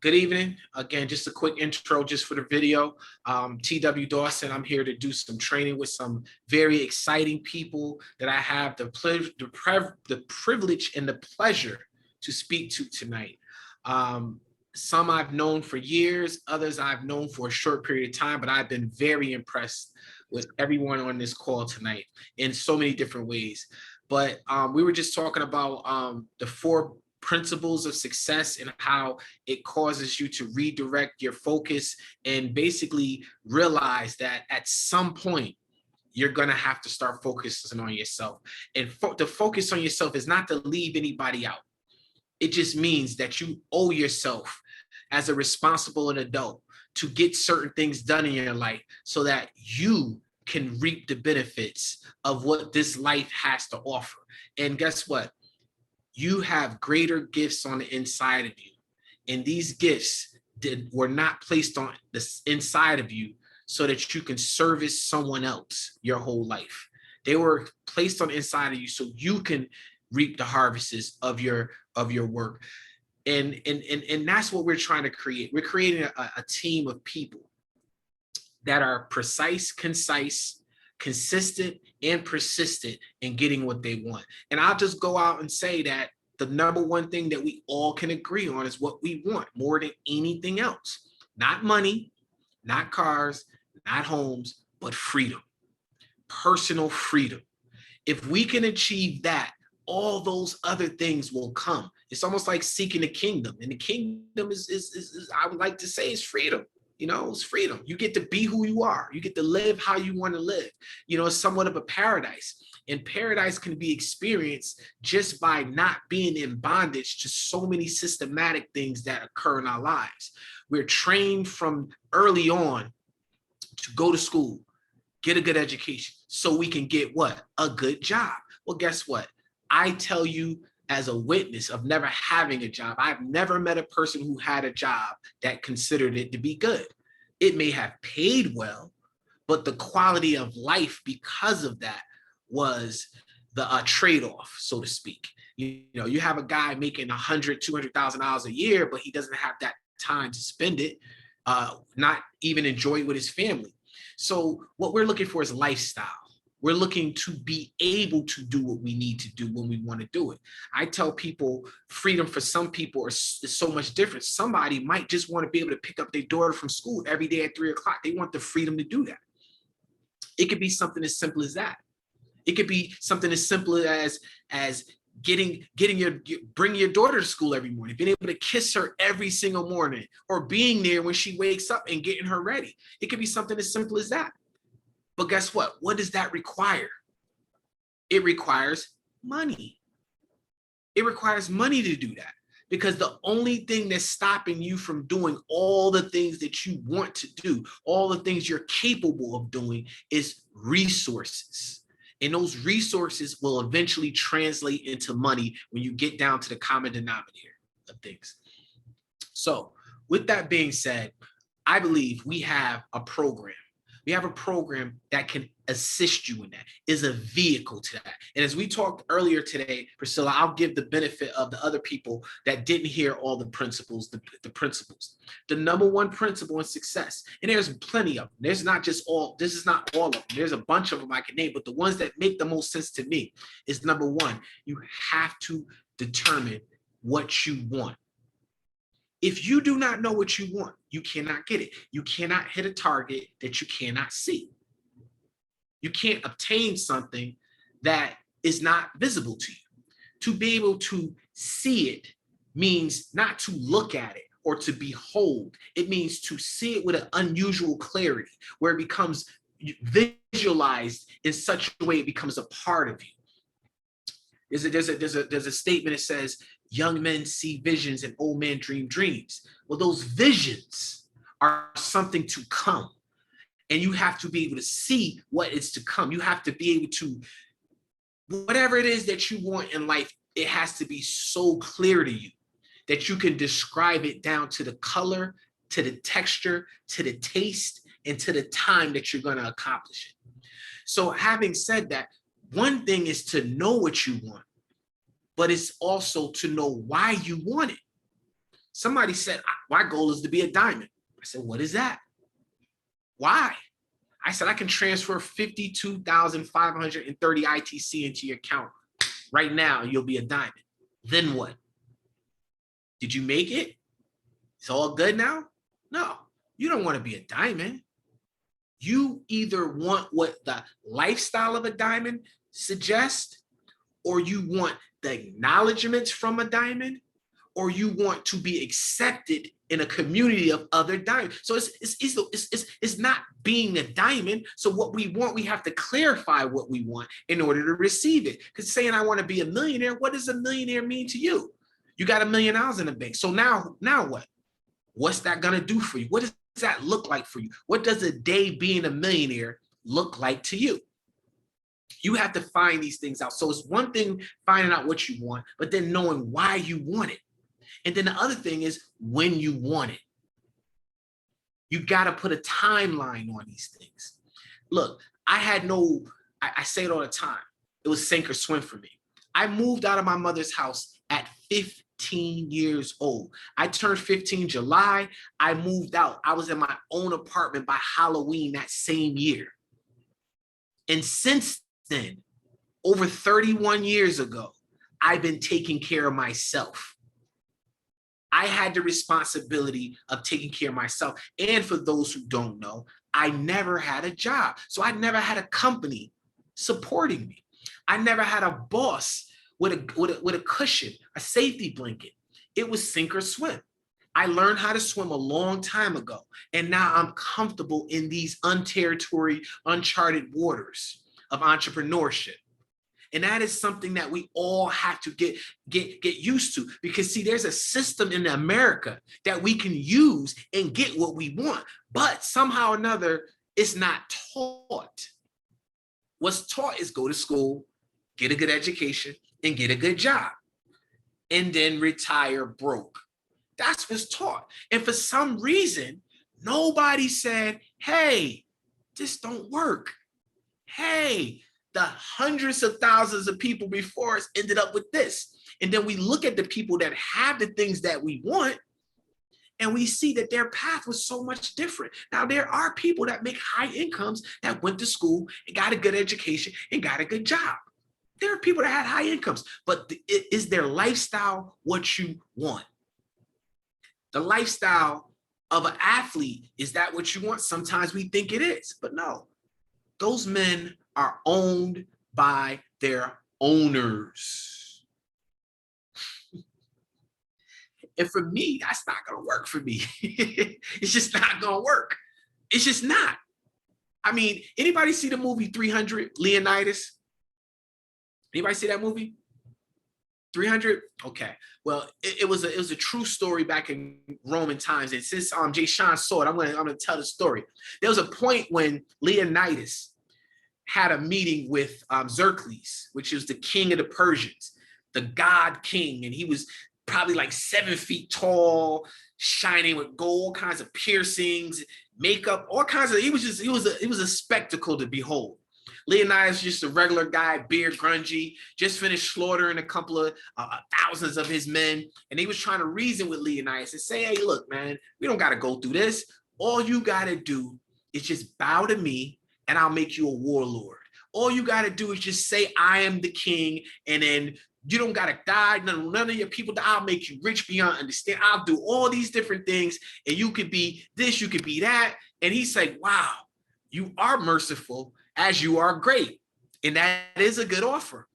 Good evening. Again, just a quick intro just for the video. Twdawson, I'm here to do some training with some very exciting people that I have the privilege and the pleasure to speak to tonight. Some I've known for years, others I've known for a short period of time, but I've been very impressed with everyone on this call tonight in so many different ways. But we were just talking about the four principles of success and how it causes you to redirect your focus and basically realize that at some point you're going to have to start focusing on yourself. And to focus on yourself is not to leave anybody out. It just means that you owe yourself as a responsible adult to get certain things done in your life so that you can reap the benefits of what this life has to offer. And guess what? You have greater gifts on the inside of you. And these gifts were not placed on the inside of you so that you can service someone else your whole life. They were placed on the inside of you so you can reap the harvests of your work. And that's what we're trying to create. We're creating a team of people that are precise, concise, consistent, and persistent in getting what they want. And I'll just go out and say that the number one thing that we all can agree on is what we want more than anything else. Not money, not cars, not homes, but freedom, personal freedom. If we can achieve that, all those other things will come. It's almost like seeking the kingdom. And the kingdom is I would like to say, is freedom. You know, it's freedom. You get to be who you are. You get to live how you want to live. You know, it's somewhat of a paradise. And paradise can be experienced just by not being in bondage to so many systematic things that occur in our lives. We're trained from early on to go to school, get a good education, so we can get what? A good job. Well, guess what? I tell you, as a witness of never having a job, I've never met a person who had a job that considered it to be good. It may have paid well, but the quality of life because of that was the trade-off, so to speak. You know, you have a guy making $100,000, $200,000 a year, but he doesn't have that time to spend it, not even enjoy it with his family. So what we're looking for is lifestyle. We're looking to be able to do what we need to do when we want to do it. I tell people freedom for some people is so much different. Somebody might just want to be able to pick up their daughter from school every day at 3 o'clock. They want the freedom to do that. It could be something as simple as that. It could be something as simple as bringing your daughter to school every morning, being able to kiss her every single morning, or being there when she wakes up and getting her ready. It could be something as simple as that. But guess what? What does that require? It requires money. It requires money to do that, because the only thing that's stopping you from doing all the things that you want to do, all the things you're capable of doing, is resources. And those resources will eventually translate into money when you get down to the common denominator of things. So with that being said, I believe we have a program. We have a program that can assist you in that, is a vehicle to that. And as we talked earlier today, Priscilla, I'll give the benefit of the other people that didn't hear all the principles, the principles. The number one principle in success, and there's plenty of them. There's not just all, this is not all of them. There's a bunch of them I can name, but the ones that make the most sense to me is number one, you have to determine what you want. If you do not know what you want, you cannot get it. You cannot hit a target that you cannot see. You can't obtain something that is not visible to you. To be able to see it means not to look at it or to behold. It means to see it with an unusual clarity, where it becomes visualized in such a way it becomes a part of you. There's a statement that says, young men see visions and old men dream dreams. Well, those visions are something to come. And you have to be able to see what is to come. You have to be able to, whatever it is that you want in life, it has to be so clear to you that you can describe it down to the color, to the texture, to the taste, and to the time that you're going to accomplish it. So having said that, one thing is to know what you want, but it's also to know why you want it. Somebody said, my goal is to be a diamond. I said, what is that? Why? I said, I can transfer 52,530 ITC into your account right now. You'll be a diamond. Then what? Did you make it? It's all good now? No, you don't want to be a diamond. You either want what the lifestyle of a diamond suggests, or you want the acknowledgments from a diamond, or you want to be accepted in a community of other diamonds. So it's not being a diamond. So what we want, we have to clarify what we want in order to receive it. Because saying I want to be a millionaire, what does a millionaire mean to you? You got $1 million in the bank. So now what? What's that gonna do for you? What does that look like for you? What does a day being a millionaire look like to you? You have to find these things out. So it's one thing finding out what you want, but then knowing why you want it. And then the other thing is when you want it. You got to put a timeline on these things. Look, I say it all the time. It was sink or swim for me. I moved out of my mother's house at 15 years old. I turned 15 July. I moved out. I was in my own apartment by Halloween that same year. And since then, over 31 years ago, I've been taking care of myself. I had the responsibility of taking care of myself. And for those who don't know, I never had a job. So I never had a company supporting me. I never had a boss with a cushion, a safety blanket. It was sink or swim. I learned how to swim a long time ago. And now I'm comfortable in these uncharted waters of entrepreneurship. And that is something that we all have to get used to, because see, there's a system in America that we can use and get what we want, but somehow or another, it's not taught. What's taught is go to school, get a good education, and get a good job, and then retire broke. That's what's taught. And for some reason, nobody said, hey, this don't work. Hey, the hundreds of thousands of people before us ended up with this. And then we look at the people that have the things that we want, and we see that their path was so much different. Now, there are people that make high incomes that went to school and got a good education and got a good job. There are people that had high incomes, but is their lifestyle what you want? The lifestyle of an athlete, is that what you want? Sometimes we think it is, but no. Those men are owned by their owners. And for me, that's not going to work for me. It's just not going to work. It's just not. I mean, anybody see the movie 300, Leonidas? Anybody see that movie? 300? Okay. Well, it was a true story back in Roman times. And since Jay Sean saw it, I'm gonna tell the story. There was a point when Leonidas had a meeting with Xerxes, which is the king of the Persians, the god king, and he was probably like 7 feet tall, shining with gold, kinds of piercings, makeup, all kinds of. It was a spectacle to behold. Leonidas was just a regular guy, beard grungy, just finished slaughtering a couple of thousands of his men, and he was trying to reason with Leonidas and say, hey, look, man, we don't got to go through this. All you got to do is just bow to me, and I'll make you a warlord. All you got to do is just say, I am the king, and then you don't got to die. None of your people die. I'll make you rich beyond understand. I'll do all these different things, and you could be this, you could be that. And he's like, wow, you are merciful as you are great. And that is a good offer.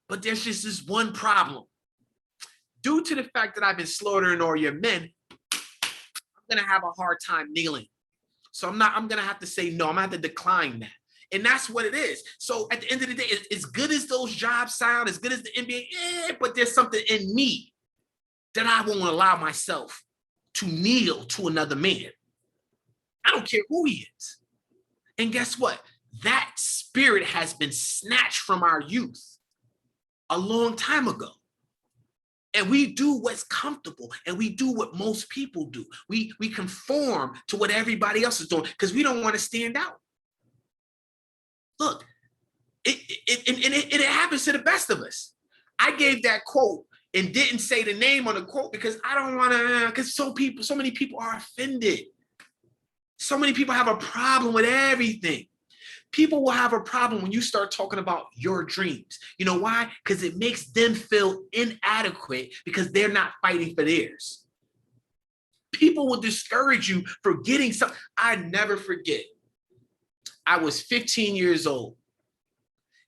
But there's just this one problem. Due to the fact that I've been slaughtering all your men, I'm going to have a hard time kneeling. So I'm going to have to say no. I'm going to have to decline that. And that's what it is. So at the end of the day, as good as those jobs sound, as good as the NBA, but there's something in me that I won't allow myself to kneel to another man. I don't care who he is. And guess what? That spirit has been snatched from our youth a long time ago. And we do what's comfortable, and we do what most people do. We conform to what everybody else is doing because we don't want to stand out. Look, it happens to the best of us. I gave that quote and didn't say the name on the quote because I don't want to, because so many people are offended. So many people have a problem with everything. People will have a problem when you start talking about your dreams. You know why? Because it makes them feel inadequate because they're not fighting for theirs. People will discourage you for getting something. I never forget. I was 15 years old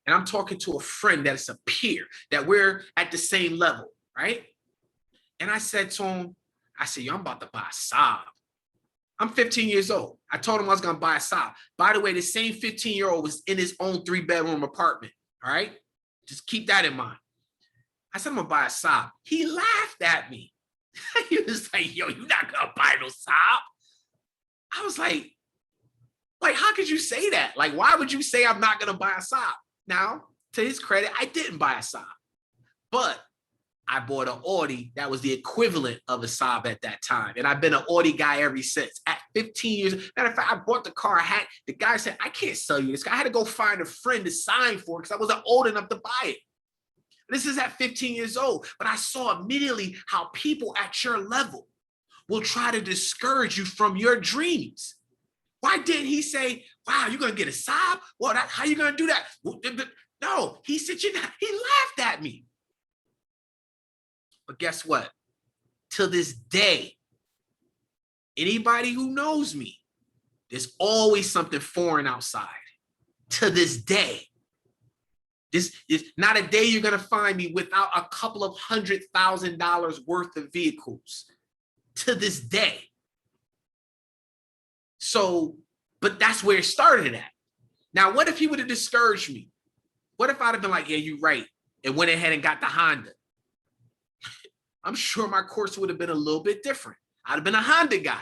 and I'm talking to a friend that's a peer, that we're at the same level, right? And I said to him, I said, yo, I'm about to buy a Saab. I'm 15 years old. I told him I was going to buy a Saab. By the way, the same 15-year-old was in his own 3-bedroom apartment. All right. Just keep that in mind. I said, I'm going to buy a Saab. He laughed at me. He was like, yo, you're not going to buy no Saab. I was like, how could you say that? Like, why would you say I'm not going to buy a Saab? Now, to his credit, I didn't buy a Saab, but I bought an Audi that was the equivalent of a Saab at that time. And I've been an Audi guy ever since. At 15 years, matter of fact, I bought the car. The guy said, I can't sell you this. I had to go find a friend to sign for it because I wasn't old enough to buy it. This is at 15 years old. But I saw immediately how people at your level will try to discourage you from your dreams. Why didn't he say, wow, you're going to get a Saab? Well, how are you going to do that? No, he said, he laughed at me. But guess what? To this day, anybody who knows me, there's always something foreign outside. To this day. This is not a day you're going to find me without a couple of $100,000 worth of vehicles. To this day. So, but that's where it started at. Now, what if he would have discouraged me? What if I'd have been like, yeah, you're right, and went ahead and got the Honda? I'm sure my course would have been a little bit different. I'd have been a Honda guy,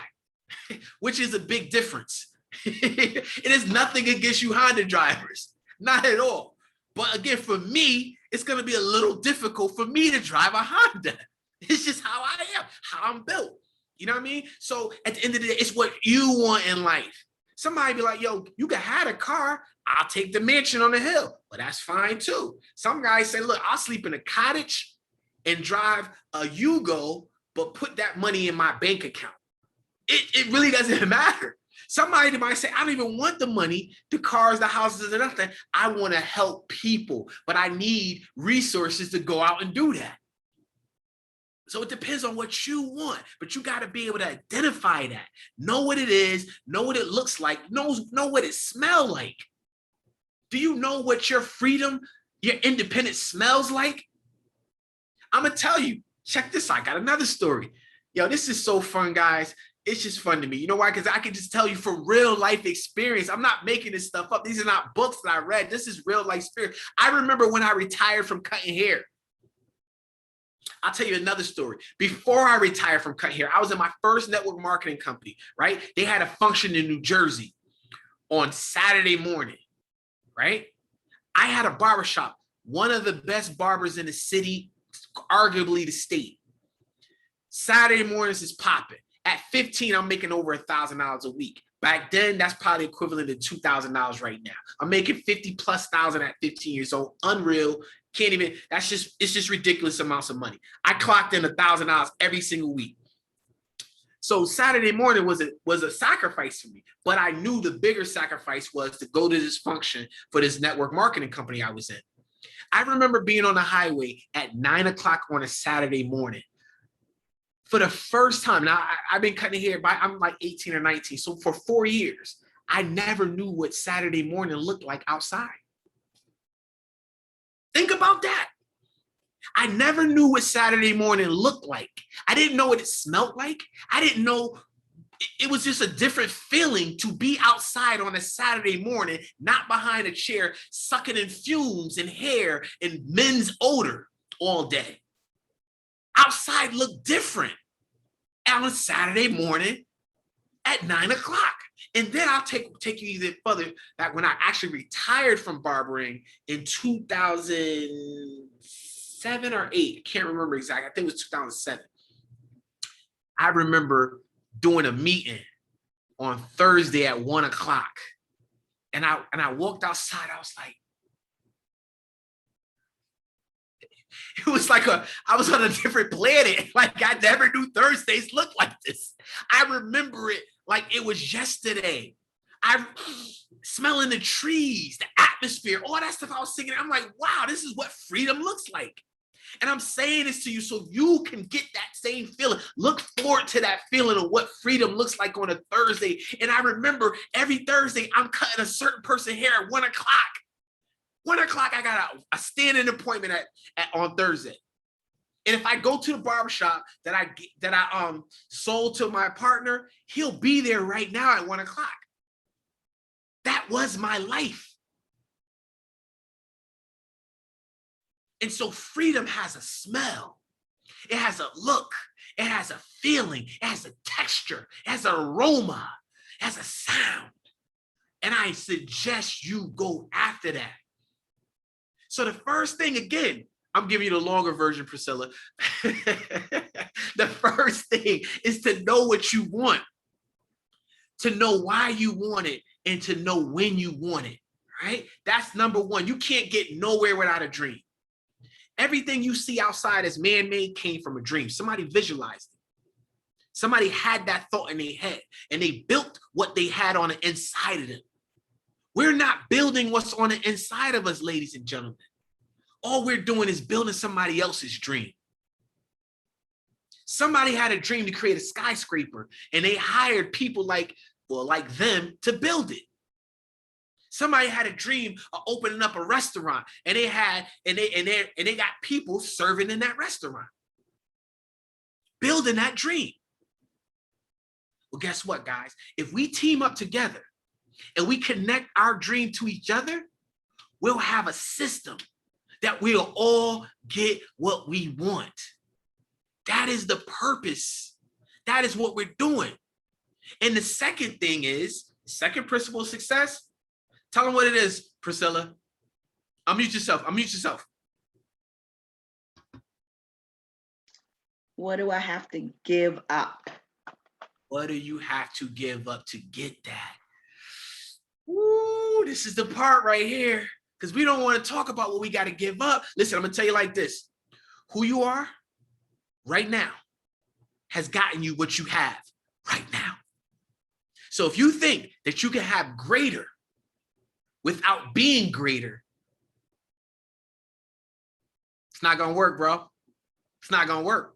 which is a big difference. It is nothing against you Honda drivers, not at all. But again, for me, it's going to be a little difficult for me to drive a Honda. It's just how I am, how I'm built. You know what I mean? So at the end of the day, it's what you want in life. Somebody be like, yo, you can have a car. I'll take the mansion on the hill. Well, that's fine too. Some guys say, look, I'll sleep in a cottage and drive a Yugo, but put that money in my bank account. It really doesn't matter. Somebody might say, I don't even want the money, the cars, the houses, and nothing. I want to help people, but I need resources to go out and do that. So it depends on what you want, but you got to be able to identify that. Know what it is, know what it looks like, know what it smells like. Do you know what your freedom, your independence smells like? I'm going to tell you, check this out. I got another story. Yo, this is so fun, guys. It's just fun to me. You know why? Because I can just tell you from real life experience. I'm not making this stuff up. These are not books that I read. This is real life experience. I remember when I retired from cutting hair. I'll tell you another story. Before I retired from cutting hair, I was in my first network marketing company, right? They had a function in New Jersey on Saturday morning, right? I had a barbershop, one of the best barbers in the city, arguably the state. Saturday mornings is popping. At 15, I'm making over $1,000 a week. Back then, that's probably equivalent to $2,000 right now. I'm making 50+ thousand at 15 years old. Unreal. Can't even, it's just ridiculous amounts of money. I clocked in $1,000 every single week. So Saturday morning was a sacrifice for me, but I knew the bigger sacrifice was to go to this function for this network marketing company I was in. I remember being on the highway at 9 o'clock on a Saturday morning. For the first time, now I've been cutting hair, I'm like 18 or 19. So for 4 years, I never knew what Saturday morning looked like outside. Think about that. I never knew what Saturday morning looked like. I didn't know what it smelled like. I didn't know. It was just a different feeling to be outside on a Saturday morning, not behind a chair, sucking in fumes and hair and men's odor all day. Outside looked different on a Saturday morning at 9 o'clock. And then I'll take you even further back when I actually retired from barbering in 2007 or 8. I can't remember exactly. I think it was 2007. I remember doing a meeting on Thursday at 1 o'clock. And I walked outside. I was like, It was like I was on a different planet. Like I never knew Thursdays looked like this. I remember it like it was yesterday. I smelling the trees, the atmosphere, all that stuff I was singing. I'm like, wow, this is what freedom looks like. And I'm saying this to you so you can get that same feeling. Look forward to that feeling of what freedom looks like on a Thursday. And I remember every Thursday, I'm cutting a certain person hair at 1 o'clock. 1 o'clock, I got a standing appointment on Thursday. And if I go to the barbershop that I sold to my partner, he'll be there right now at 1 o'clock. That was my life. And so freedom has a smell. It has a look. It has a feeling. It has a texture. It has an aroma. It has a sound. And I suggest you go after that. So the first thing, again, I'm giving you the longer version, Priscilla. The first thing is to know what you want, to know why you want it, and to know when you want it, right? That's number one. You can't get nowhere without a dream. Everything you see outside as man-made came from a dream. Somebody visualized it. Somebody had that thought in their head, and they built what they had on the inside of them. We're not building what's on the inside of us, ladies and gentlemen. All we're doing is building somebody else's dream. Somebody had a dream to create a skyscraper, and they hired people like them to build it. Somebody had a dream of opening up a restaurant, and they got people serving in that restaurant, building that dream. Well, guess what, guys? If we team up together and we connect our dream to each other, we'll have a system that we'll all get what we want. That is the purpose. That is what we're doing. And the second thing is, second principle of success, tell them what it is, Priscilla. Unmute yourself. What do I have to give up? What do you have to give up to get that? Ooh, this is the part right here, because we don't want to talk about what we got to give up. Listen, I'm going to tell you like this. Who you are right now has gotten you what you have right now. So if you think that you can have greater without being greater, it's not going to work, bro. It's not going to work.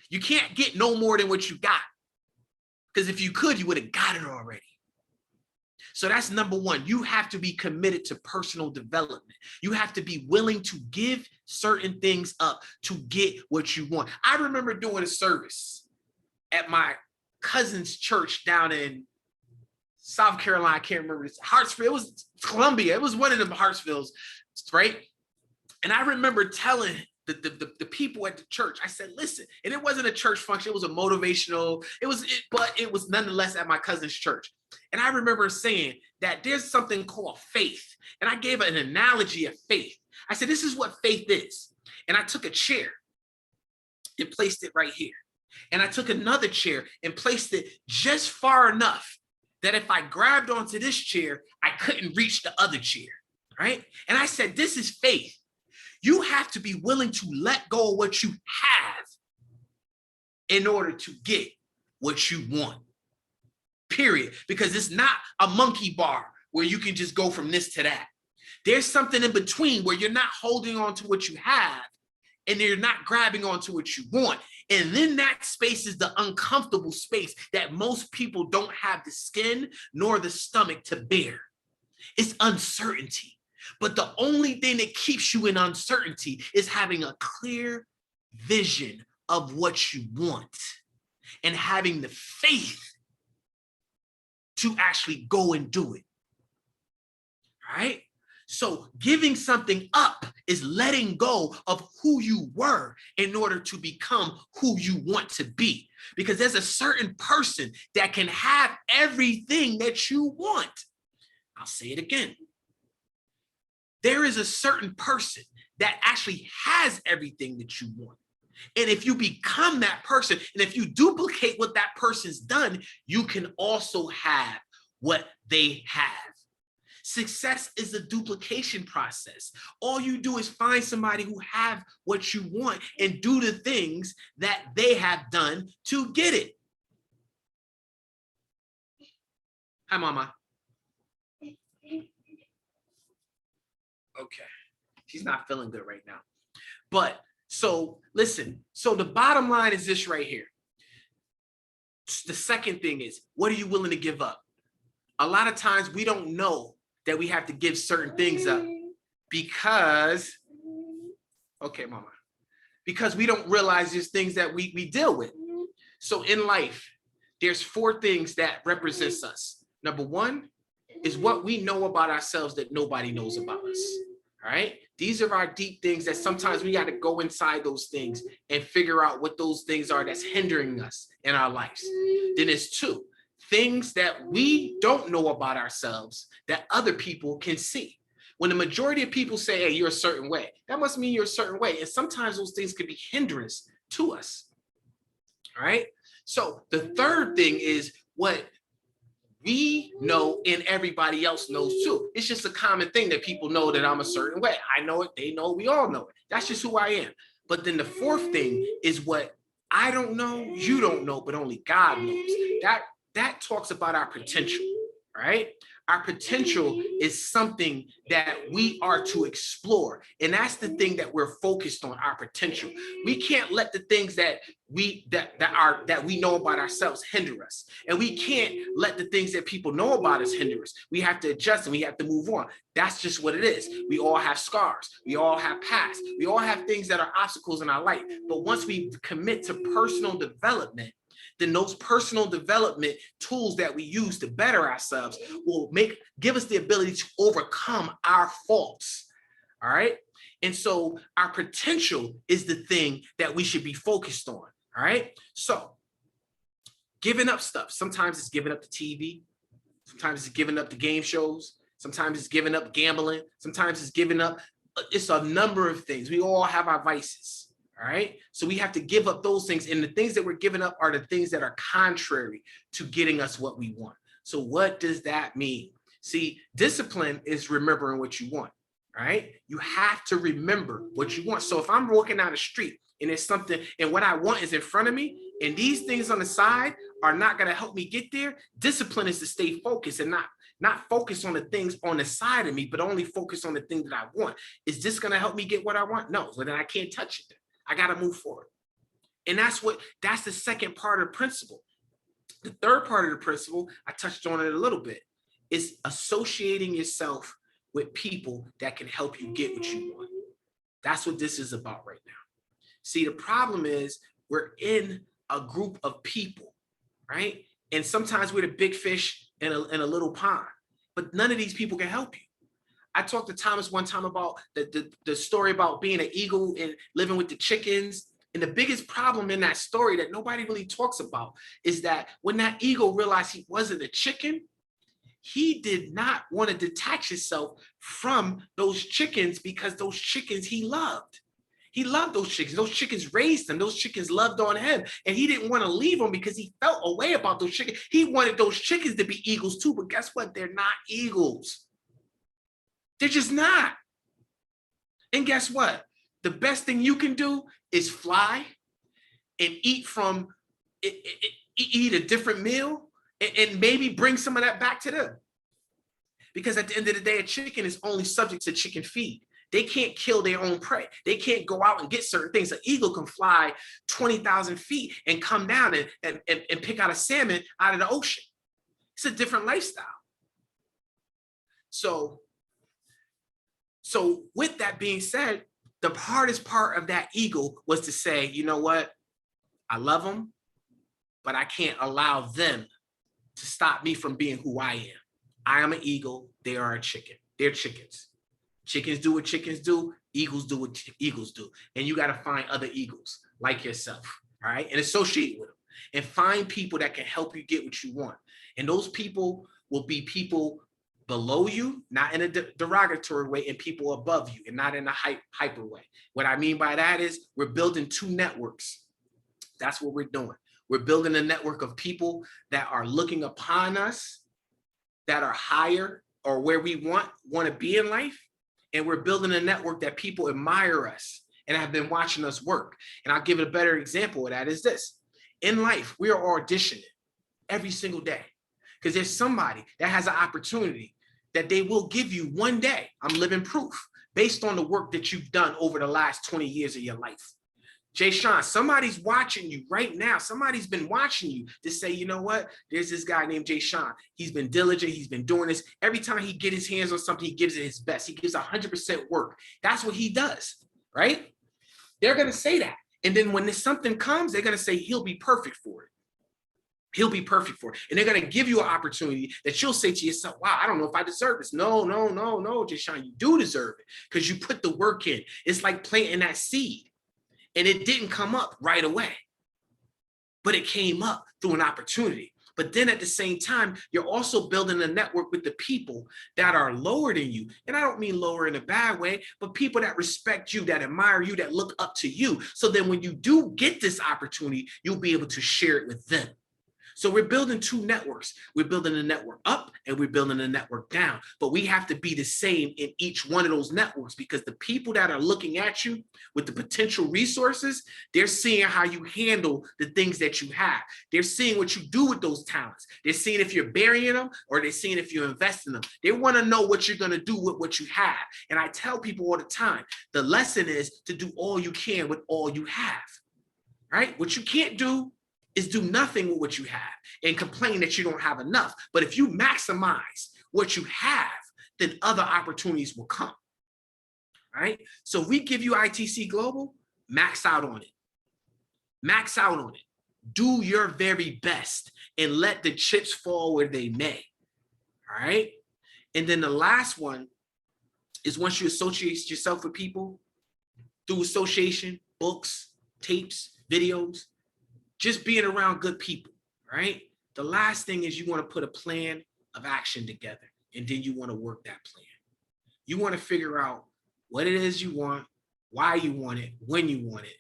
You can't get no more than what you got. Because if you could, you would have got it already. So that's number one. You have to be committed to personal development. You have to be willing to give certain things up to get what you want. I remember doing a service at my cousin's church down in South Carolina. I can't remember. Hartsville. It was Columbia. It was one of them Hartsvilles, right? And I remember telling the people at the church, I said, listen, and it wasn't a church function. It was a motivational, but it was nonetheless at my cousin's church. And I remember saying that there's something called faith. And I gave an analogy of faith. I said, this is what faith is. And I took a chair and placed it right here. And I took another chair and placed it just far enough that if I grabbed onto this chair, I couldn't reach the other chair, right? And I said, this is faith. You have to be willing to let go of what you have in order to get what you want, period. Because it's not a monkey bar where you can just go from this to that. There's something in between where you're not holding on to what you have and you're not grabbing onto what you want. And then that space is the uncomfortable space that most people don't have the skin nor the stomach to bear. It's uncertainty. But the only thing that keeps you in uncertainty is having a clear vision of what you want and having the faith to actually go and do it. All right? So giving something up is letting go of who you were in order to become who you want to be. Because there's a certain person that can have everything that you want. I'll say it again. There is a certain person that actually has everything that you want. And if you become that person, and if you duplicate what that person's done, you can also have what they have. Success is a duplication process. All you do is find somebody who have what you want and do the things that they have done to get it. Hi, Mama. Okay. She's not feeling good right now. But so listen, so the bottom line is this right here. The second thing is, what are you willing to give up? A lot of times we don't know that we have to give certain things up because, okay, Mama, because we don't realize there's things that we deal with. So in life, there's 4 things that represents us. Number 1 is what we know about ourselves that nobody knows about us. All right. These are our deep things that sometimes we got to go inside those things and figure out what those things are that's hindering us in our lives. Then there's 2 things that we don't know about ourselves that other people can see. When the majority of people say, hey, you're a certain way, that must mean you're a certain way. And sometimes those things could be hindrance to us. All right. So the third thing is what we know and everybody else knows too. It's just a common thing that people know that I'm a certain way. I know it, they know, we all know it. That's just who I am. But then the 4th thing is what I don't know, you don't know, but only God knows. That talks about our potential, right? Our potential is something that we are to explore. And that's the thing that we're focused on, our potential. We can't let the things that we know about ourselves hinder us. And we can't let the things that people know about us hinder us. We have to adjust and we have to move on. That's just what it is. We all have scars. We all have past. We all have things that are obstacles in our life. But once we commit to personal development, then those personal development tools that we use to better ourselves will give us the ability to overcome our faults. All right. And so our potential is the thing that we should be focused on. All right. So giving up stuff. Sometimes it's giving up the TV. Sometimes it's giving up the game shows. Sometimes it's giving up gambling. Sometimes it's giving up. It's a number of things. We all have our vices. All right. So we have to give up those things. And the things that we're giving up are the things that are contrary to getting us what we want. So what does that mean? See, discipline is remembering what you want. All right. You have to remember what you want. So if I'm walking down the street and there's something and what I want is in front of me and these things on the side are not going to help me get there, discipline is to stay focused and not focus on the things on the side of me, but only focus on the thing that I want. Is this going to help me get what I want? No. So then I can't touch it. I got to move forward. And that's the second part of the principle. The third part of the principle, I touched on it a little bit, is associating yourself with people that can help you get what you want. That's what this is about right now. See, the problem is we're in a group of people, right? And sometimes we're the big fish in a little pond, but none of these people can help you. I talked to Thomas one time about the story about being an eagle and living with the chickens. And the biggest problem in that story that nobody really talks about is that when that eagle realized he wasn't a chicken, he did not want to detach himself from those chickens because those chickens he loved. He loved those chickens. Those chickens raised him. Those chickens loved on him. And he didn't want to leave them because he felt a way about those chickens. He wanted those chickens to be eagles too, but guess what? They're not eagles. They're just not. And guess what? The best thing you can do is fly and eat a different meal and maybe bring some of that back to them. Because at the end of the day, a chicken is only subject to chicken feed. They can't kill their own prey. They can't go out and get certain things. An eagle can fly 20,000 feet and come down and pick out a salmon out of the ocean. It's a different lifestyle. So with that being said, the hardest part of that eagle was to say, you know what? I love them, but I can't allow them to stop me from being who I am. I am an eagle. They are a chicken. They're chickens. Chickens do what chickens do. Eagles do what eagles do. And you got to find other eagles like yourself, all right? And associate with them and find people that can help you get what you want. And those people will be people below you, not in a derogatory way, and people above you, and not in a hyper way. What I mean by that is we're building 2 networks. That's what we're doing. We're building a network of people that are looking upon us, that are higher or where we want to be in life, and we're building a network that people admire us and have been watching us work. And I'll give it a better example of that is this. In life, we are auditioning every single day because there's somebody that has an opportunity that they will give you one day. I'm living proof based on the work that you've done over the last 20 years of your life. Jay Sean, somebody's watching you right now. Somebody's been watching you to say, you know what? There's this guy named Jay Sean. He's been diligent. He's been doing this. Every time he gets his hands on something, he gives it his best. He gives 100% work. That's what he does, right? They're going to say that. And then when something comes, they're going to say he'll be perfect for it. He'll be perfect for it. And they're going to give you an opportunity that you'll say to yourself, wow, I don't know if I deserve this. No, Jay Sean, you do deserve it because you put the work in. It's like planting that seed. And it didn't come up right away, but it came up through an opportunity. But then at the same time, you're also building a network with the people that are lower than you. And I don't mean lower in a bad way, but people that respect you, that admire you, that look up to you. So then when you do get this opportunity, you'll be able to share it with them. So we're building two networks. We're building a network up and we're building a network down. But we have to be the same in each one of those networks because the people that are looking at you with the potential resources, they're seeing how you handle the things that you have. They're seeing what you do with those talents. They're seeing if you're burying them or they're seeing if you invest in them. They want to know what you're going to do with what you have. And I tell people all the time, the lesson is to do all you can with all you have, right? What you can't do is do nothing with what you have and complain that you don't have enough. But if you maximize what you have, then other opportunities will come, right? So if we give you ITC Global, max out on it. Max out on it. Do your very best and let the chips fall where they may, all right? And then the last one is once you associate yourself with people through association, books, tapes, videos, just being around good people, right? The last thing is you want to put a plan of action together, and then you want to work that plan. You want to figure out what it is you want, why you want it, when you want it,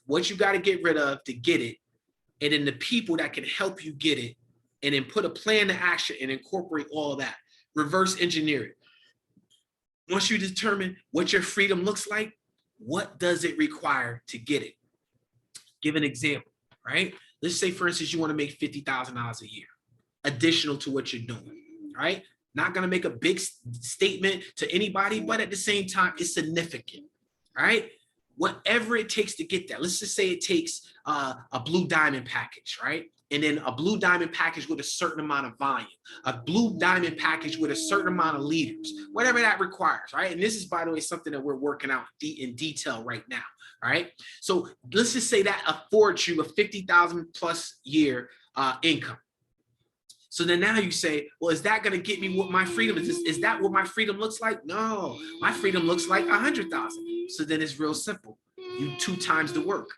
what you got to get rid of to get it, and then the people that can help you get it, and then put a plan to action and incorporate all of that. Reverse engineer it. Once you determine what your freedom looks like, what does it require to get it? Give an example. Right? Let's say, for instance, you want to make $50,000 a year, additional to what you're doing, right? Not going to make a big statement to anybody, but at the same time, it's significant, right? Whatever it takes to get that. Let's just say it takes a blue diamond package, right? And then a blue diamond package with a certain amount of volume, a blue diamond package with a certain amount of leaders, whatever that requires, right? And this is, by the way, something that we're working out in detail right now, all right? So let's just say that affords you a 50,000 plus year income. So then now you say, well, is that going to get me what my freedom is? Is that what my freedom looks like? No, my freedom looks like 100,000. So then it's real simple. You 2 times the work.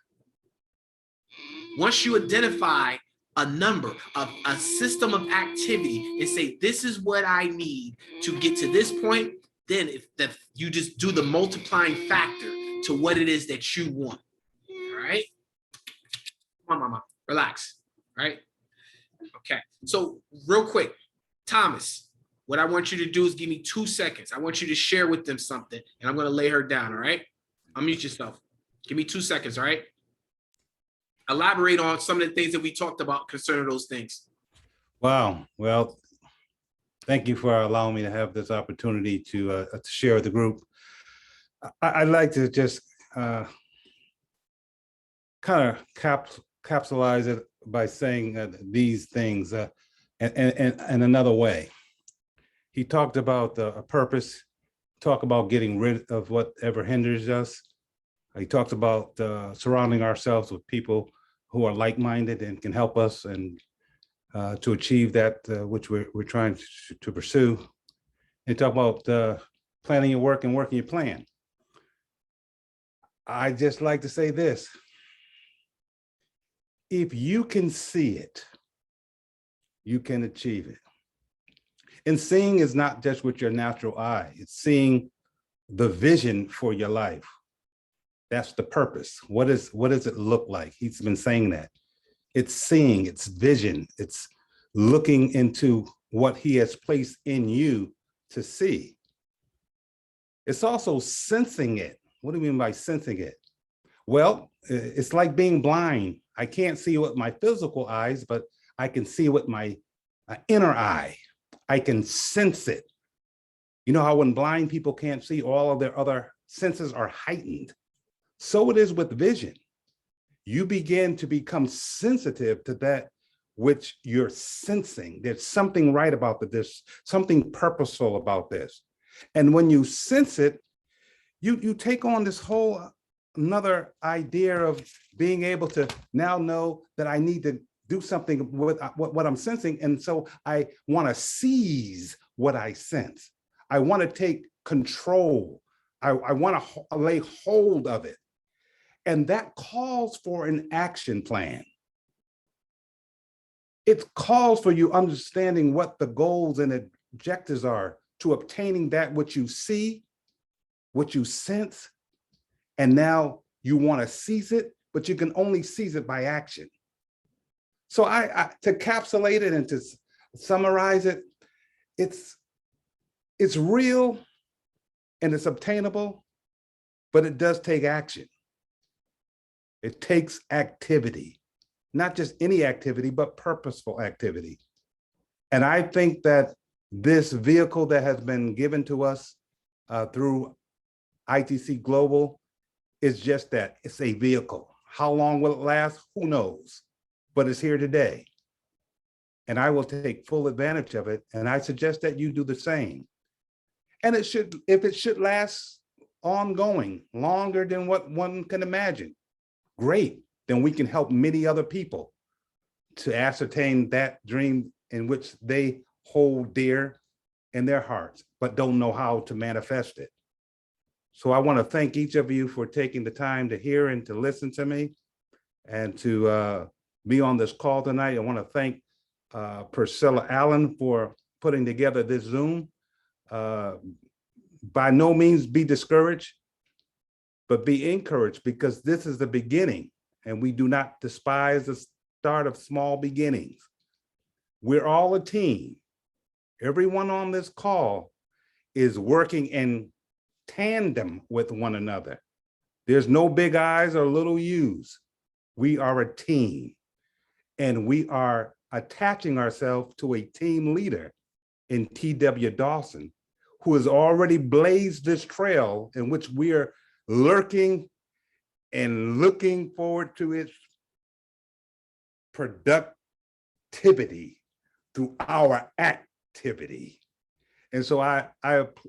Once you identify a number of a system of activity and say, this is what I need to get to this point, then if you just do the multiplying factor to what it is that you want. All right. Come on, mama, relax. All right. Okay. So real quick, Thomas, what I want you to do is give me 2 seconds. I want you to share with them something, and I'm going to lay her down. All right. Unmute yourself. Give me 2 seconds. All right. Elaborate on some of the things that we talked about concerning those things. Wow. Well, thank you for allowing me to have this opportunity to share with the group. I'd like to just kind of capsulize it by saying these things in another way. He talked about a purpose, talk about getting rid of whatever hinders us. He talks about surrounding ourselves with people who are like-minded and can help us and to achieve that which we're trying to pursue. And talk about planning your work and working your plan. I just like to say this. If you can see it, you can achieve it. And seeing is not just with your natural eye, it's seeing the vision for your life. That's the purpose. What does it look like? He's been saying that. It's seeing, it's vision, it's looking into what he has placed in you to see. It's also sensing it. What do you mean by sensing it? Well, it's like being blind. I can't see with my physical eyes, but I can see with my inner eye. I can sense it. You know how when blind people can't see, all of their other senses are heightened. So it is with vision. You begin to become sensitive to that which you're sensing. There's something right about this, something purposeful about this. And when you sense it, you take on this whole another idea of being able to now know that I need to do something with what I'm sensing. And so I want to seize what I sense. I want to take control. I want to lay hold of it. And that calls for an action plan. It calls for you understanding what the goals and objectives are to obtaining that which you see, what you sense, and now you want to seize it, but you can only seize it by action. So to encapsulate it and to summarize it, it's real and it's obtainable, but it does take action. It takes activity, not just any activity, but purposeful activity. And I think that this vehicle that has been given to us through ITC Global is just that. It's a vehicle. How long will it last? Who knows? But it's here today. And I will take full advantage of it. And I suggest that you do the same. And it should, if it should last ongoing, longer than what one can imagine, great. Then we can help many other people to ascertain that dream in which they hold dear in their hearts, but don't know how to manifest it. So I want to thank each of you for taking the time to hear and to listen to me and to be on this call tonight. I want to thank Priscilla Allen for putting together this Zoom. By no means be discouraged, but be encouraged, because this is the beginning and we do not despise the start of small beginnings. We're all a team. Everyone on this call is working in tandem with one another. There's no big I's or little U's. We are a team, and we are attaching ourselves to a team leader in Twdawson, who has already blazed this trail in which we are lurking and looking forward to its productivity through our activity. And so I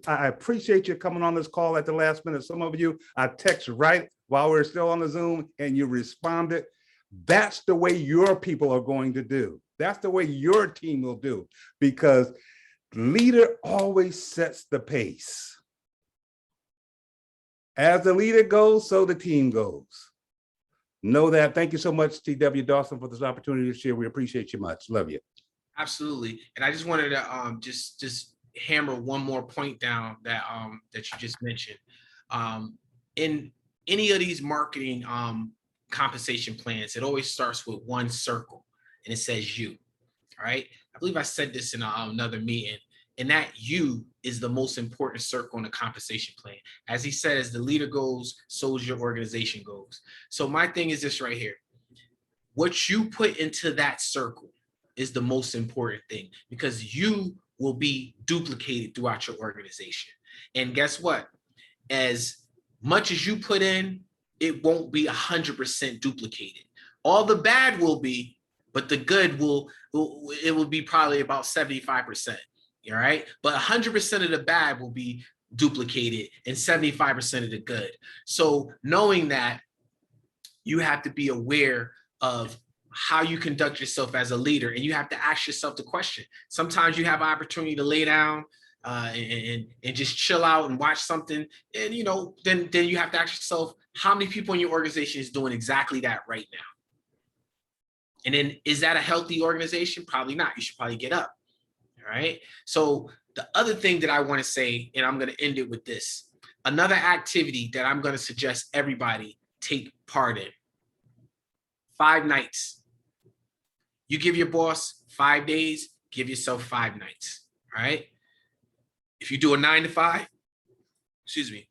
appreciate you coming on this call at the last minute. Some of you, I text right while we're still on the Zoom and you responded. That's the way your people are going to do. That's the way your team will do, because leader always sets the pace. As the leader goes, so the team goes. Know that. Thank you so much, Twdawson, for this opportunity to share. We appreciate you much. Love you. Absolutely. And I just wanted to just hammer one more point down that that you just mentioned. In any of these marketing compensation plans, it always starts with one circle and it says you. All right. I believe I said this in another meeting, and that you is the most important circle in the compensation plan. As he said, as the leader goes, so as your organization goes. So my thing is this right here. What you put into that circle is the most important thing, because you will be duplicated throughout your organization. And guess what? As much as you put in, it won't be 100% duplicated. All the bad will be, but the good will be probably about 75%. All right. But 100% of the bad will be duplicated and 75% of the good. So knowing that, you have to be aware of how you conduct yourself as a leader, and you have to ask yourself the question. Sometimes you have an opportunity to lay down and just chill out and watch something, and then you have to ask yourself, how many people in your organization is doing exactly that right now? And then, is that a healthy organization? Probably not. You should probably get up. All right. So the other thing that I want to say, and I'm going to end it with this, another activity that I'm going to suggest everybody take part in: 5 nights. You give your boss 5 days, give yourself 5 nights. All right. If you do a 9 to 5, excuse me,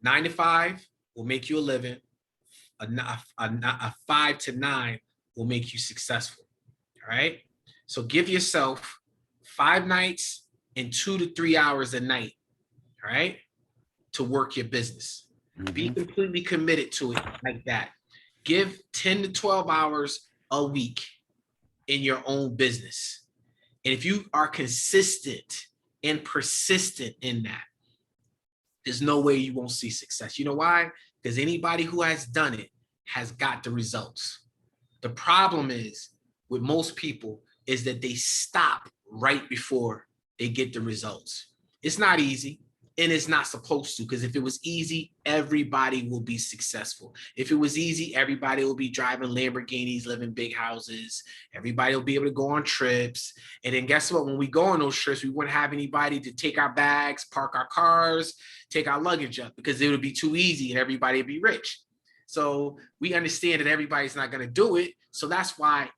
9 to 5 will make you a living. A 5 to 9 will make you successful. All right. So give yourself 5 nights and 2 to 3 hours a night. All right. To work your business. Be completely committed to it like that. Give 10 to 12 hours a week in your own business. And if you are consistent and persistent in that, there's no way you won't see success. You know why? Because anybody who has done it has got the results. The problem is with most people is that they stop right before they get the results. It's not easy. And it's not supposed to, because if it was easy, everybody will be successful. If it was easy, everybody will be driving Lamborghinis, living big houses. Everybody will be able to go on trips. And then guess what? When we go on those trips, we wouldn't have anybody to take our bags, park our cars, take our luggage up, because it would be too easy and everybody would be rich. So we understand that everybody's not going to do it. So that's why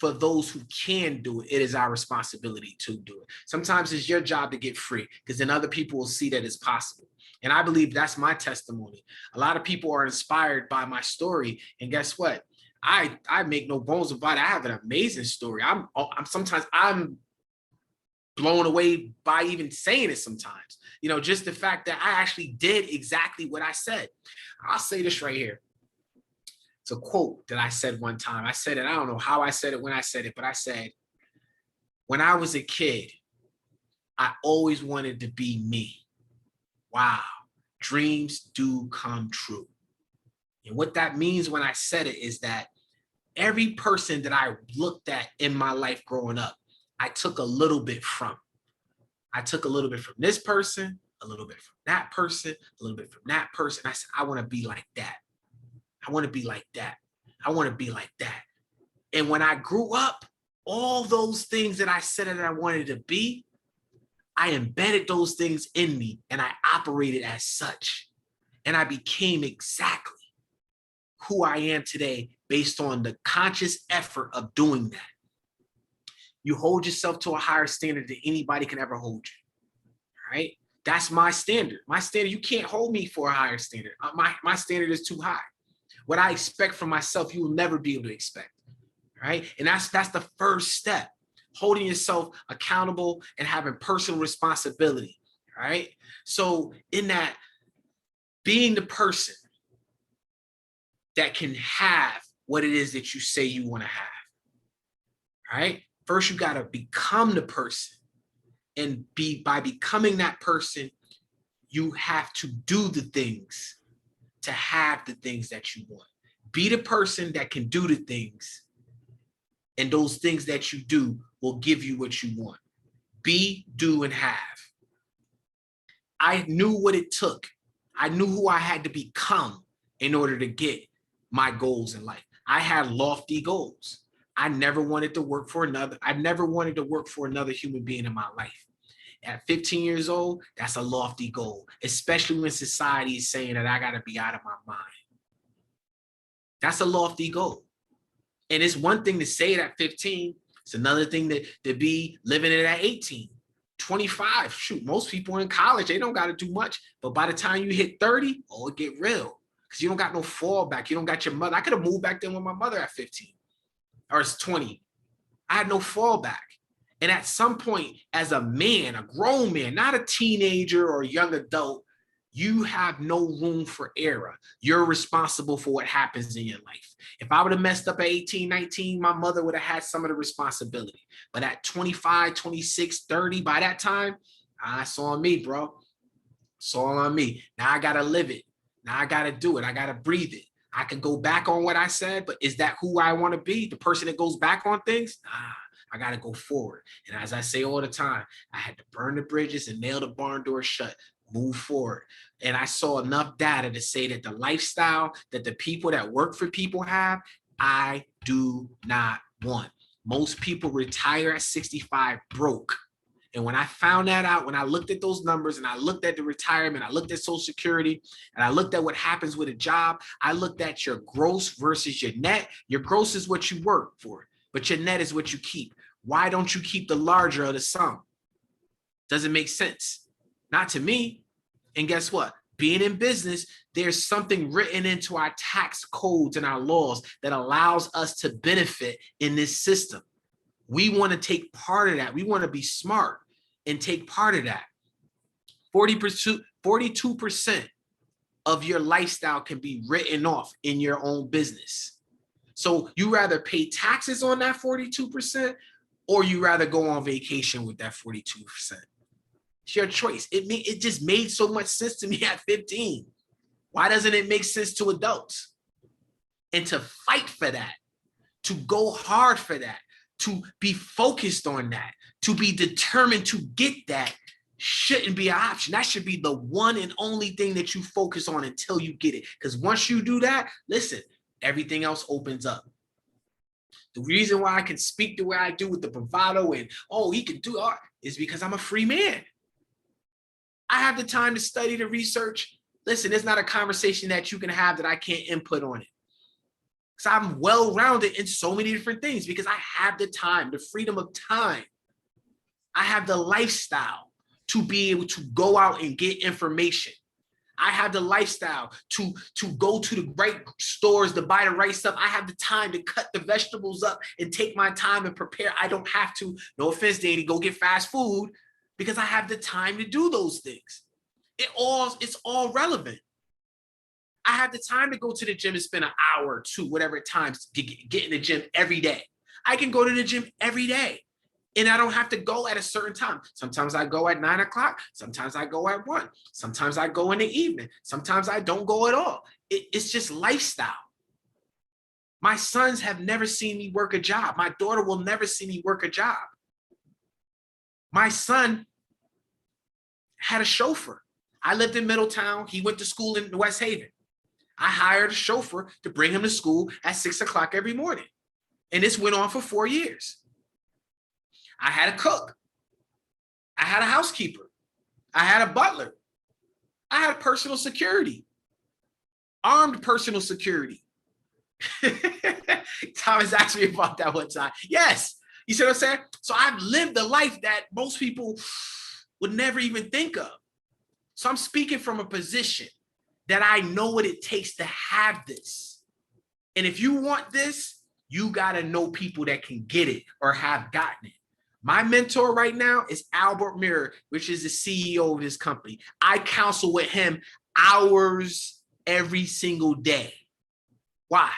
for those who can do it, it is our responsibility to do it. Sometimes it's your job to get free, because then other people will see that it's possible. And I believe that's my testimony. A lot of people are inspired by my story. And guess what? I make no bones about it. I have an amazing story. Sometimes I'm blown away by even saying it sometimes. You know, just the fact that I actually did exactly what I said. I'll say this right here. It's a quote that I said one time. I said it, I don't know how I said it when I said it, but I said, when I was a kid, I always wanted to be me. Wow, dreams do come true. And what that means when I said it is that every person that I looked at in my life growing up, I took a little bit from. I took a little bit from this person, a little bit from that person, a little bit from that person. I said, I want to be like that. I want to be like that. I want to be like that. And when I grew up, all those things that I said that I wanted to be, I embedded those things in me and I operated as such. And I became exactly who I am today based on the conscious effort of doing that. You hold yourself to a higher standard than anybody can ever hold you. All right? That's my standard. My standard, you can't hold me for a higher standard. My standard is too high. What I expect from myself, you will never be able to expect, right? And that's the first step, holding yourself accountable and having personal responsibility, right? So in that, being the person that can have what it is that you say you want to have, right? First, you got to become the person, and by becoming that person, you have to do the things to have the things that you want. Be the person that can do the things, and those things that you do will give you what you want. Be, do, and have. I knew what it took. I knew who I had to become in order to get my goals in life. I had lofty goals. I never wanted to work for another. I never wanted to work for another human being in my life. At 15 years old, that's a lofty goal, especially when society is saying that I got to be out of my mind. That's a lofty goal. And it's one thing to say it at 15. It's another thing to be living it at 18, 25. Shoot, most people in college, they don't got to do much. But by the time you hit 30, oh, it get real. Because you don't got no fallback. You don't got your mother. I could have moved back then with my mother at 15 or it's 20. I had no fallback. And at some point, as a man, a grown man, not a teenager or a young adult, you have no room for error. You're responsible for what happens in your life. If I would have messed up at 18, 19, my mother would have had some of the responsibility. But at 25, 26, 30, by that time, it's on me, bro. It's all on me. Now I got to live it. Now I got to do it. I got to breathe it. I can go back on what I said, but is that who I want to be? The person that goes back on things? Nah. I got to go forward. And as I say all the time, I had to burn the bridges and nail the barn door shut, move forward. And I saw enough data to say that the lifestyle that the people that work for people have, I do not want. Most people retire at 65 broke. And when I found that out, when I looked at those numbers and I looked at the retirement, I looked at Social Security, and I looked at what happens with a job, I looked at your gross versus your net. Your gross is what you work for, but your net is what you keep. Why don't you keep the larger of the sum? Doesn't make sense. not to me. And guess what? Being in business, there's something written into our tax codes and our laws that allows us to benefit in this system. We want to take part of that. We want to be smart and take part of that. 42% of your lifestyle can be written off in your own business. So you rather pay taxes on that 42%, or you rather go on vacation with that 42%. It's your choice. It just made so much sense to me at 15. Why doesn't it make sense to adults? And to fight for that, to go hard for that, to be focused on that, to be determined to get that shouldn't be an option. That should be the one and only thing that you focus on until you get it. Because once you do that, listen, everything else opens up. The reason why I can speak the way I do with the bravado and, oh, he can do art is because I'm a free man. I have the time to study, to research. Listen, it's not a conversation that you can have that I can't input on it. Because I'm well-rounded in so many different things because I have the time, the freedom of time. I have the lifestyle to be able to go out and get information. I have the lifestyle to go to the right stores to buy the right stuff. I have the time to cut the vegetables up and take my time and prepare. I don't have to, no offense, Danny, go get fast food because I have the time to do those things. It's all relevant. I have the time to go to the gym and spend an hour or two, whatever times, to get in the gym every day. I can go to the gym every day. And I don't have to go at a certain time. Sometimes I go at 9 o'clock. Sometimes I go at 1. Sometimes I go in the evening. Sometimes I don't go at all. It's just lifestyle. My sons have never seen me work a job. My daughter will never see me work a job. My son had a chauffeur. I lived in Middletown. He went to school in West Haven. I hired a chauffeur to bring him to school at 6 o'clock every morning. And this went on for 4 years. I had a cook. I had a housekeeper. I had a butler. I had personal security, armed personal security. Thomas asked me about that one time. Yes, you see what I'm saying? So I've lived a life that most people would never even think of. So I'm speaking from a position that I know what it takes to have this. And if you want this, you got to know people that can get it or have gotten it. My mentor right now is Albert Mirror, which is the CEO of this company. I counsel with him hours every single day. Why?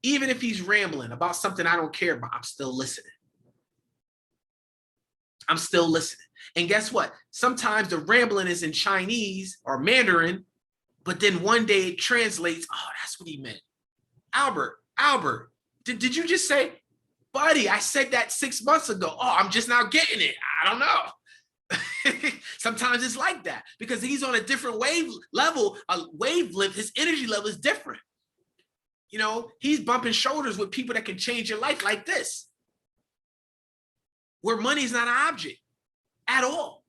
Even if he's rambling about something I don't care about, I'm still listening. I'm still listening. And guess what? Sometimes the rambling is in Chinese or Mandarin, but then one day it translates, oh, that's what he meant. Albert, did you just say, buddy, I said that 6 months ago. Oh, I'm just now getting it. I don't know. Sometimes it's like that because he's on a different wavelength. His energy level is different. You know, he's bumping shoulders with people that can change your life like this, where money is not an object at all.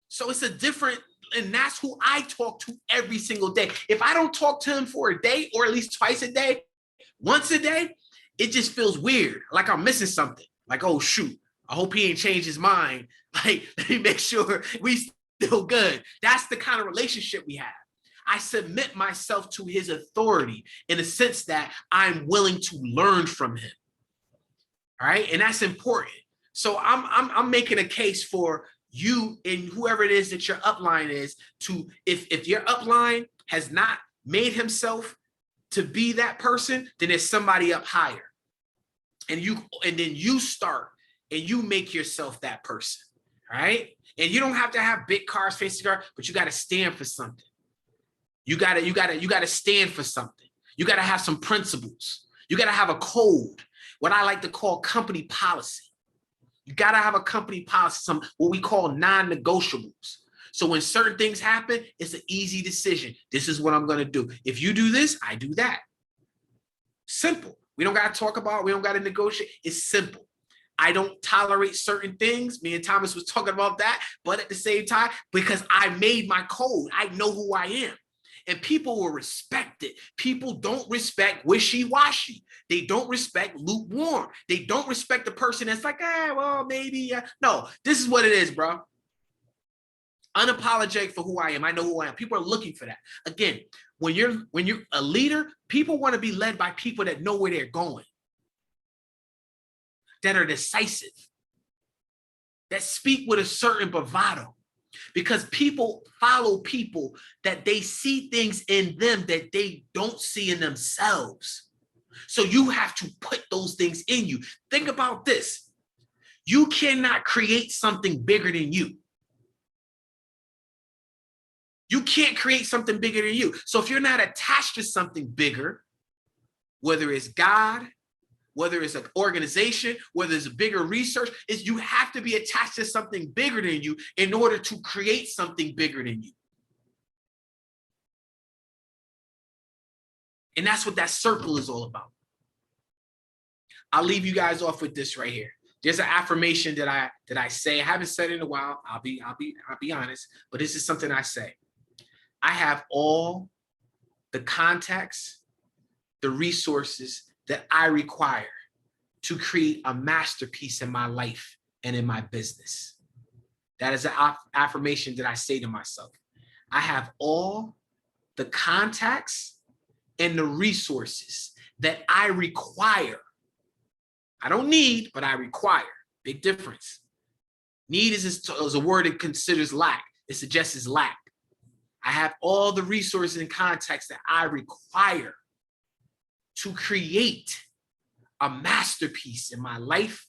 So it's a different, and that's who I talk to every single day. If I don't talk to him for a day or at least twice a day, once a day, it just feels weird, like I'm missing something. Like, oh, shoot, I hope he ain't changed his mind. Like, let me make sure we still good. That's the kind of relationship we have. I submit myself to his authority in a sense that I'm willing to learn from him. All right, and that's important. So I'm making a case for you and whoever it is that your upline is to, if your upline has not made himself to be that person, then there's somebody up higher. And then you start and you make yourself that person, right? And you don't have to have big cars, fancy cars, but you got to stand for something. You got to stand for something. You got to have some principles. You got to have a code, what I like to call company policy. You got to have a company policy, some what we call non-negotiables. So when certain things happen, it's an easy decision. This is what I'm going to do. If you do this, I do that. Simple. We don't got to talk about, we don't got to negotiate. It's simple. I don't tolerate certain things. Me and Thomas was talking about that, but at the same time, because I made my code, I know who I am. And people will respect it. People don't respect wishy-washy. They don't respect lukewarm. They don't respect the person that's like, well, maybe. No, this is what it is, bro. Unapologetic for who I am. I know who I am. People are looking for that. Again, when you're a leader, people want to be led by people that know where they're going, that are decisive, that speak with a certain bravado, because people follow people that they see things in them that they don't see in themselves. So you have to put those things in you. Think about this. You cannot create something bigger than you. You can't create something bigger than you. So if you're not attached to something bigger, whether it's God, whether it's an organization, whether it's a bigger research, is you have to be attached to something bigger than you in order to create something bigger than you. And that's what that circle is all about. I'll leave you guys off with this right here. There's an affirmation that I say. I haven't said it in a while. I'll be honest, but this is something I say. I have all the contacts, the resources that I require to create a masterpiece in my life and in my business. That is an affirmation that I say to myself. I have all the contacts and the resources that I require. I don't need, but I require. Big difference. Need is a word that considers lack. It suggests lack. I have all the resources and contacts that I require to create a masterpiece in my life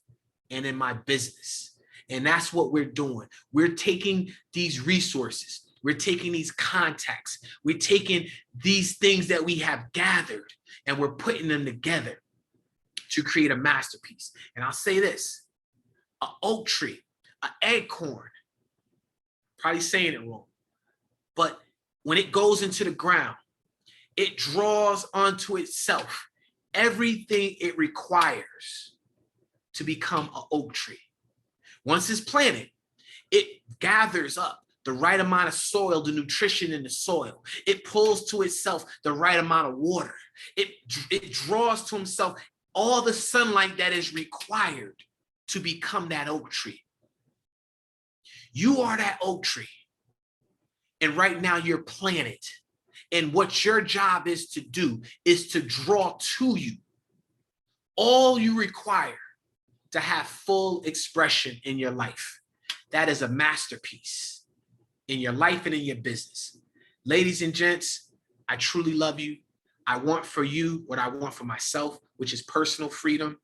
and in my business. And that's what we're doing. We're taking these resources. We're taking these contacts. We're taking these things that we have gathered and we're putting them together to create a masterpiece. And I'll say this, an oak tree, an acorn, probably saying it wrong, but when it goes into the ground, it draws onto itself everything it requires to become an oak tree. Once it's planted, it gathers up the right amount of soil, the nutrition in the soil. It pulls to itself the right amount of water. It draws to himself all the sunlight that is required to become that oak tree. You are that oak tree. And right now you're planted. And what your job is to do is to draw to you all you require to have full expression in your life. That is a masterpiece in your life and in your business. Ladies and gents, I truly love you. I want for you what I want for myself, which is personal freedom,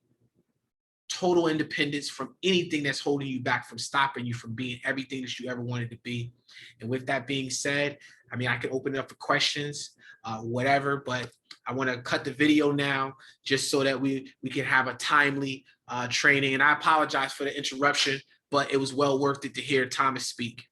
total independence from anything that's holding you back, from stopping you from being everything that you ever wanted to be. And with that being said, I mean, I could open it up for questions, whatever, but I want to cut the video now just so that we can have a timely training. And I apologize for the interruption, but it was well worth it to hear Thomas speak.